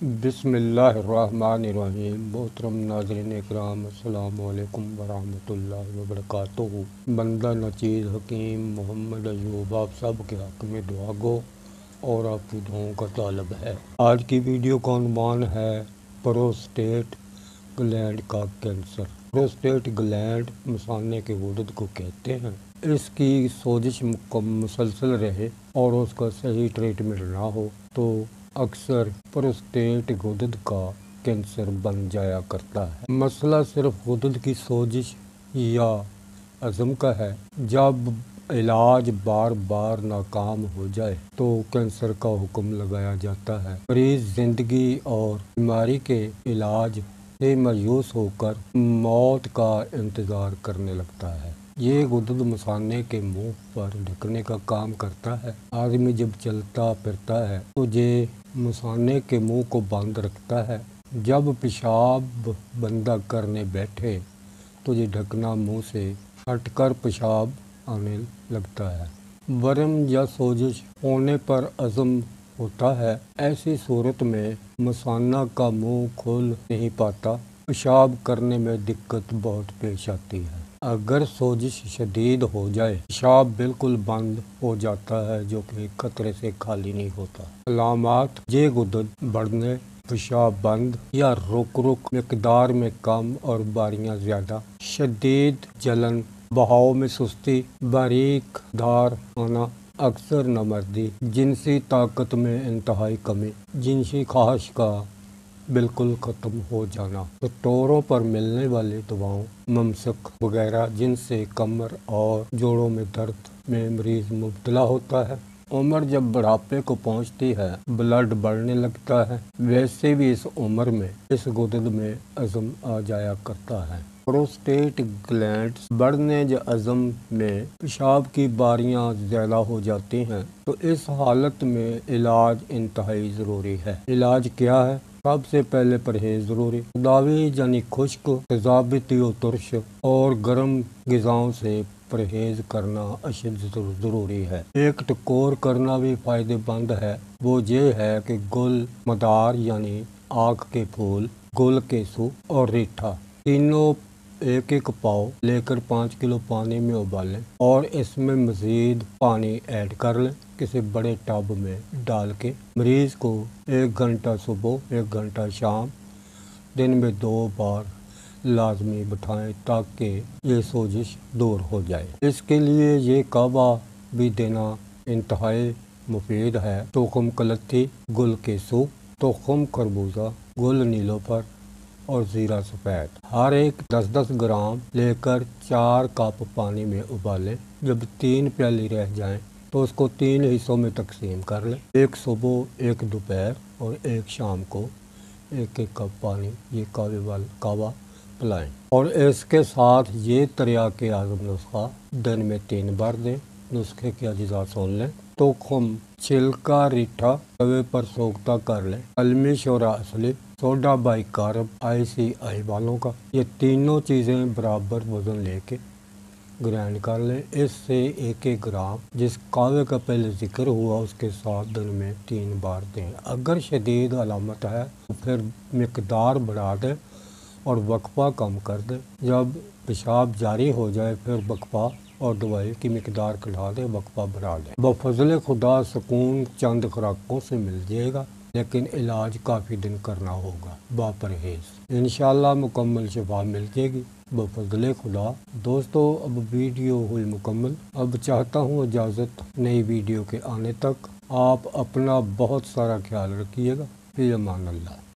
बिस्मिल्लाहिर्रहमानिर्रहीम। मोहतरम नाज़रीन इकराम, अस्सलामु अलैकुम वरहमतुल्लाहि वबरकातुहू। बंदा नचीज़ हकीम मोहम्मद अयूब आप सब के हक़ में दुआ गो और आपकी दुआओं का तालब है। आज की वीडियो का उन्वान है प्रोस्टेट ग्लैंड का कैंसर। प्रोस्टेट ग्लैंड मसाने के गुर्द को कहते हैं। इसकी सोजिश मुसलसल रहे और उसका सही ट्रीटमेंट ना हो तो अक्सर प्रोस्टेट गुर्द का कैंसर बन जाया करता है। मसला सिर्फ गुर्द की सोजिश या अज़म का है। जब इलाज बार बार नाकाम हो जाए तो कैंसर का हुक्म लगाया जाता है। मरीज जिंदगी और बीमारी के इलाज से मायूस होकर मौत का इंतज़ार करने लगता है। ये गुर्द मसाने के मुंह पर ढकने का काम करता है। आदमी जब चलता फिरता है तो ये मसाने के मुंह को बंद रखता है। जब पेशाब बंदा करने बैठे तो ये ढकना मुंह से हटकर पेशाब आने लगता है। वर्म या सोजिश होने पर अज़म होता है। ऐसी सूरत में मसाना का मुंह खुल नहीं पाता। पेशाब करने में दिक्कत बहुत पेश आती है। अगर सोजिश शदीद हो जाए पेशाब बिल्कुल बंद हो जाता है, जो कि खतरे से खाली नहीं होता। अलामात ये गुर्द बढ़ने, पेशाब बंद या रुक मिकदार में कम और बारियां ज़्यादा, शदीद जलन, बहाव में सुस्ती, बारीक धार आना, अक्सर नमर्दी, जिनसी ताकत में इंतहाई कमी, जिनसी ख्वाहिश का बिल्कुल ख़त्म हो जाना, स्टोरों पर मिलने वाली दवाओं ममसक वगैरह जिनसे कमर और जोड़ों में दर्द में मरीज मुब्तला होता है। उम्र जब बुढ़ापे को पहुंचती है ब्लड बढ़ने लगता है। वैसे भी इस उम्र में इस गुर्द में अज़म आ जाया करता है। प्रोस्टेट ग्लैंड्स बढ़ने या अज़म में पेशाब की बारियां ज़्यादा हो जाती हैं तो इस हालत में इलाज इंतहाई ज़रूरी है। इलाज क्या है? सबसे पहले परहेज ज़रूरी। दावी यानी खुश्क, तेज़ाबती और तुर्श और गर्म ग़िज़ाओं से परहेज करना अशद ज़रूरी है। एक टकोर करना भी फ़ायदेमंद है। वो ये है कि गुल मदार यानी आक के फूल, गुल केसू और रीठा तीनों एक एक पाव लेकर 5 किलो पानी में उबालें और इसमें मज़ीद पानी ऐड कर लें। किसी बड़े टब में डाल के मरीज़ को 1 घंटा सुबह 1 घंटा शाम दिन में 2 बार लाजमी बिठाएं ताकि ये सोजिश दूर हो जाए। इसके लिए ये कावा भी देना इंतहाई मुफीद है। तोखम कलत्थी, गुल केसू, तोखम खरबूजा, गुल नीलोफर और ज़ीरा सफ़ेद हर एक 10-10 ग्राम लेकर 4 कप पानी में उबालें। जब 3 प्याली रह जाएं तो उसको 3 हिस्सों में तकसीम कर लें। एक सुबह, एक दोपहर और एक शाम को 1-1 कप पानी ये कावा पिलाएं। और इसके साथ ये तरियाक़े आज़म नुस्खा दिन में 3 बार दें। नुस्खे के अज्जा सुन लें। तोखम, छिलका, रीठा तवे पर सोख्ता कर लें। कलमी शोरा असली, सोडा बाइकार्ब ICI वालों का, ये तीनों चीज़ें बराबर वज़न लेके ग्राइंड कर लें। इससे 1-1 ग्राम जिस कावे का पहले जिक्र हुआ उसके साथ दिन में 3 बार दें। अगर शदीद अलामत है तो फिर मिकदार बढ़ा दें और वक्फा कम कर दें। जब पेशाब जारी हो जाए फिर वक्फा और दवाई की मिकदार घटा दें, वक्फा बढ़ा दें। बफज़ल खुदा सुकून चंद खुराकों से मिल जाएगा, लेकिन इलाज काफ़ी दिन करना होगा बापरहेज। इंशाअल्लाह मुकम्मल शिफा मिल जाएगी बफज़ल खुदा। दोस्तों, अब वीडियो हुई मुकम्मल। अब चाहता हूँ इजाज़त नई वीडियो के आने तक। आप अपना बहुत सारा ख्याल रखिएगा। फ़ी अमान अल्लाह।